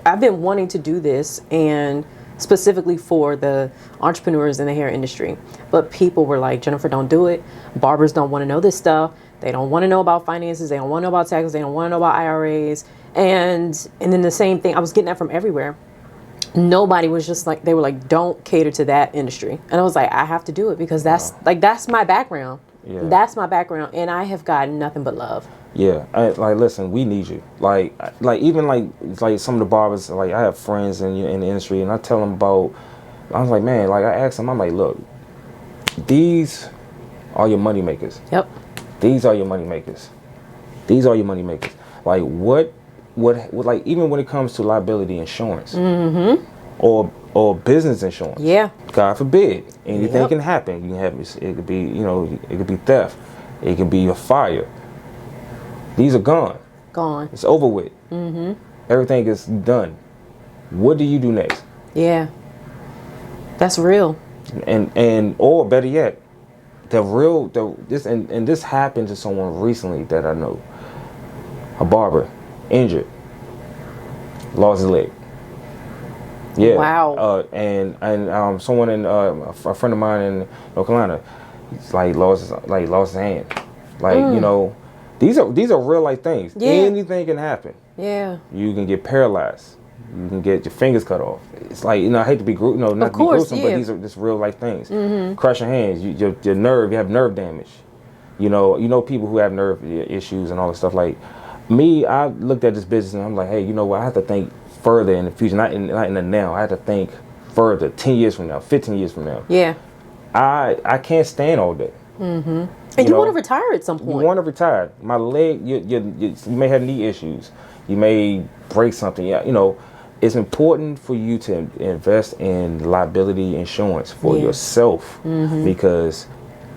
I've been wanting to do this, and specifically for the entrepreneurs in the hair industry. But people were like, Jennifer, don't do it. Barbers don't want to know this stuff. They don't want to know about finances. They don't want to know about taxes. They don't want to know about IRAs. And then the same thing, I was getting that from everywhere. Nobody was just like, they were like, don't cater to that industry. And I was like, I have to do it because that's my background. Yeah. That's my background. And I have gotten nothing but love. Yeah, listen, we need you. Like even like some of the barbers, like I have friends in the industry, and I tell them about. I was like, man, like I asked them, I'm like, look, these are your money makers. Yep. These are your money makers. These are your money makers. Like what like even when it comes to liability insurance, or business insurance. Yeah. God forbid, anything can happen. You can have it could be it could be theft, it could be a fire. These are gone. Gone. It's over with. Everything is done. What do you do next? Yeah. That's real. And or better yet, this happened to someone recently that I know. A barber, injured, lost his leg. Yeah. Wow. And someone a friend of mine in North Carolina, lost his hand. These are real life things. Yeah. Anything can happen. Yeah. You can get paralyzed. You can get your fingers cut off. It's like, I hate to be not to be gruesome, but these are just real life things. Crush your hands. Your nerve. You have nerve damage. People who have nerve issues and all this stuff. Like me, I looked at this business and I'm like, hey, you know what? I have to think further in the future, not in the now. I have to think further, 10 years from now, 15 years from now. Yeah. I can't stand all day. And you want to retire at some point. You want to retire. My leg, you may have knee issues. You may break something. Yeah, it's important for you to invest in liability insurance for yourself, because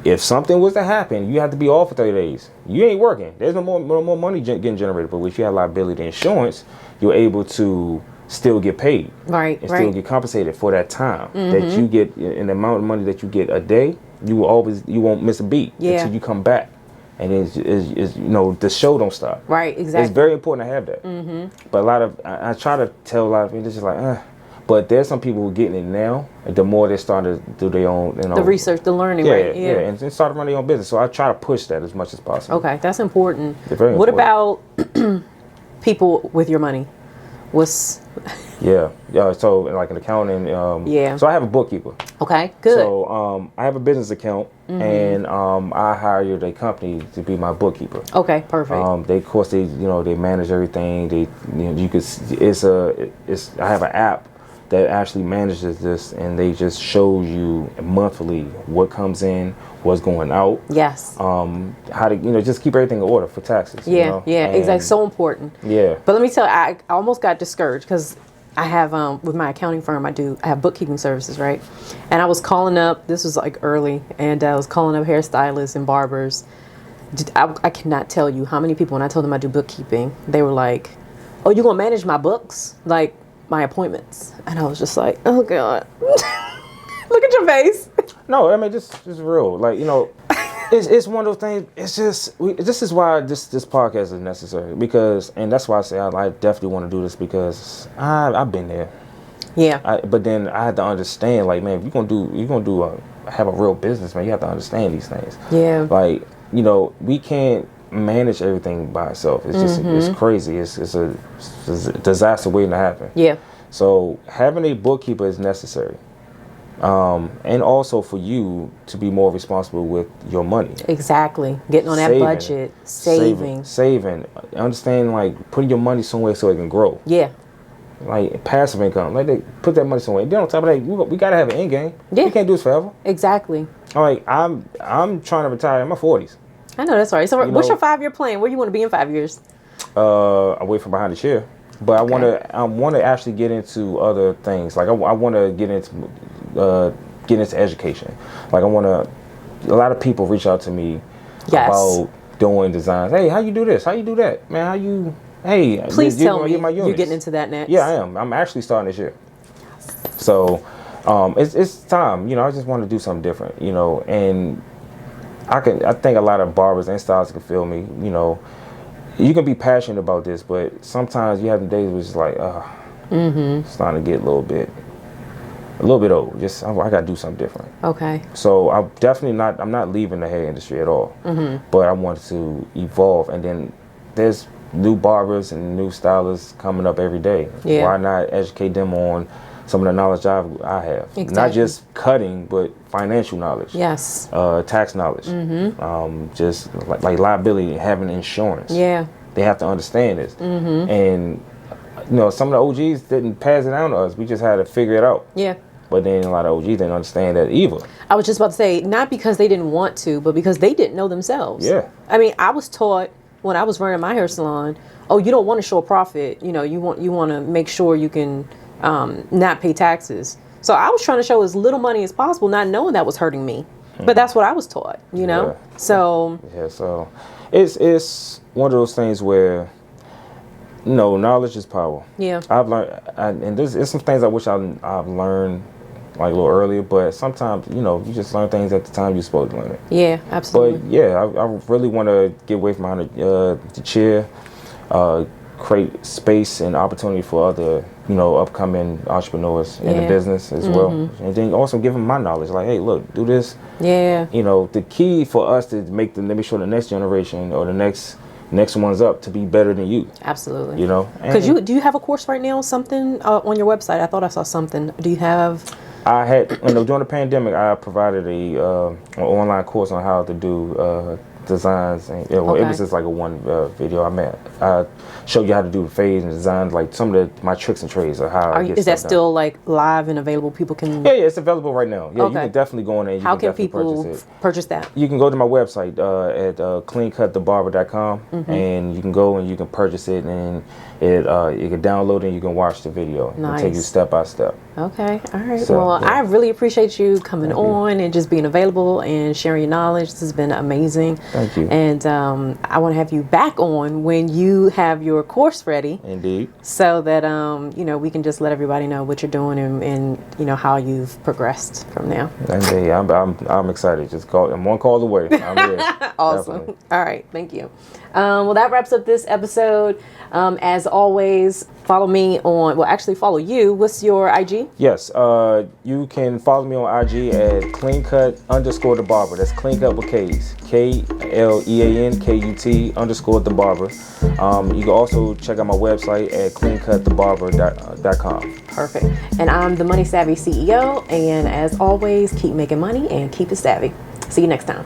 if something was to happen, you have to be off for 30 days. You ain't working. There's no more money getting generated. But if you have liability insurance, you're able to still get paid. Right. And still get compensated for that time that you get, in the amount of money that you get a day. You won't miss a beat until you come back, and the show don't stop. Right, exactly. It's very important to have that. But I try to tell a lot of people, it's just like, but there's some people who are getting it now. And the more they're starting to do their own, the research, the learning, right? Yeah, and start to run their own business. So I try to push that as much as possible. Okay, that's important. Very what important. about people with your money? What's Yeah. So like an accounting. Yeah. So I have a bookkeeper. okay? Good. So I have a business account, and I hired a company to be my bookkeeper. Okay, perfect. They, of course, they they manage everything. They, you could, I have an app that actually manages this, and they just shows you monthly what comes in, what's going out. Yes. How to just keep everything in order for taxes. Yeah, yeah, And, exactly. So important. Yeah. But let me tell you, I almost got discouraged because I have with my accounting firm, I have bookkeeping services, right? And I was calling up. This was like early, and I was calling up hairstylists and barbers. I cannot tell you how many people when I told them I do bookkeeping, they were like, "Oh, you gonna manage my books, like my appointments?" And I was just like, "Oh God." Look at your face. No, I mean just real. Like it's one of those things. It's just this is why this podcast is necessary and that's why I say I definitely want to do this because I've been there. Yeah. But then I had to understand, like, man, if you're gonna have a real business, man, you have to understand these things. Yeah. Like we can't manage everything by itself. It's just it's crazy. It's a disaster waiting to happen. Yeah. So having a bookkeeper is necessary. And also for you to be more responsible with your money. Exactly. Getting on that budget, saving. Understand, like, putting your money somewhere so it can grow. Yeah. Like passive income. Like, they put that money somewhere. Then on top of that, we gotta have an end game. Yeah. We can't do this forever. Exactly. Like, I'm trying to retire in my 40s. I know, that's right. So what's your 5-year plan? Where do you want to be in 5 years? Away from behind the chair. But I want to actually get into other things. Like I want to get into education. Like a lot of people reach out to me about doing designs. Hey, how you do this? How you do that? Man, how you? Hey, please tell me my you're getting into that next. Yeah, I am. I'm actually starting this year. So, it's time. I just want to do something different. And I think a lot of barbers and stylists can feel me. You can be passionate about this, but sometimes you have the days where it's like, it's starting to get a little bit old. I got to do something different. Okay. So I'm not leaving the hair industry at all, but I want to evolve. And then there's new barbers and new stylists coming up every day. Yeah. Why not educate them on some of the knowledge I have? Exactly. Not just cutting, but financial knowledge. Yes. Tax knowledge. Just like liability, having insurance. Yeah. They have to understand this. And some of the OGs didn't pass it down to us. We just had to figure it out. Yeah. But then a lot of OGs didn't understand that either. I was just about to say, not because they didn't want to, but because they didn't know themselves. Yeah. I mean, I was taught when I was running my hair salon, oh, you don't want to show a profit. You want to make sure you can not pay taxes. So I was trying to show as little money as possible, not knowing that was hurting me. But that's what I was taught, Yeah. So. Yeah, so it's one of those things where, knowledge is power. Yeah. I've learned, and there's some things I wish I've learned like a little earlier, but sometimes, you just learn things at the time you're supposed to learn it. Yeah, absolutely. But yeah, I really want to get away from behind the chair, create space and opportunity for other, upcoming entrepreneurs in the business as well. And then also give them my knowledge. Like, hey, look, do this. Yeah. The key for us to make sure the next generation or the next one's up to be better than you. Absolutely. Because do you have a course right now? Something on your website? I thought I saw something. Do you have? I had during the pandemic, I provided an online course on how to do designs. And it was just like a one video. I showed you how to do the fades and designs, like some of my tricks and trades of how. Is that still like live and available? People can. Yeah, it's available right now. Yeah, you can definitely go in there. How can people purchase that? You can go to my website at KleanKutTheBarber.com, and you can go and you can purchase it, and you can download it and you can watch the video. Nice. It'll take you step by step. Okay, all right. So, well, I really appreciate you coming on and just being available and sharing your knowledge. This has been amazing. Thank you. And I want to have you back on when you have your course ready. Indeed. So that we can just let everybody know what you're doing and how you've progressed from now. Indeed. I'm excited. Just call. I'm one call away. I'm here. Awesome. Definitely. All right. Thank you. Well, that wraps up this episode. As always, follow me on. Well, actually, follow you. What's your IG? Yes. You can follow me on IG at KleanKut_the Barber. That's KleanKut with K's. KleanKut _ the barber. You can also check out my website at cleankutthebarber.com. Perfect. And I'm the Money Savvy CEO. And as always, keep making money and keep it savvy. See you next time.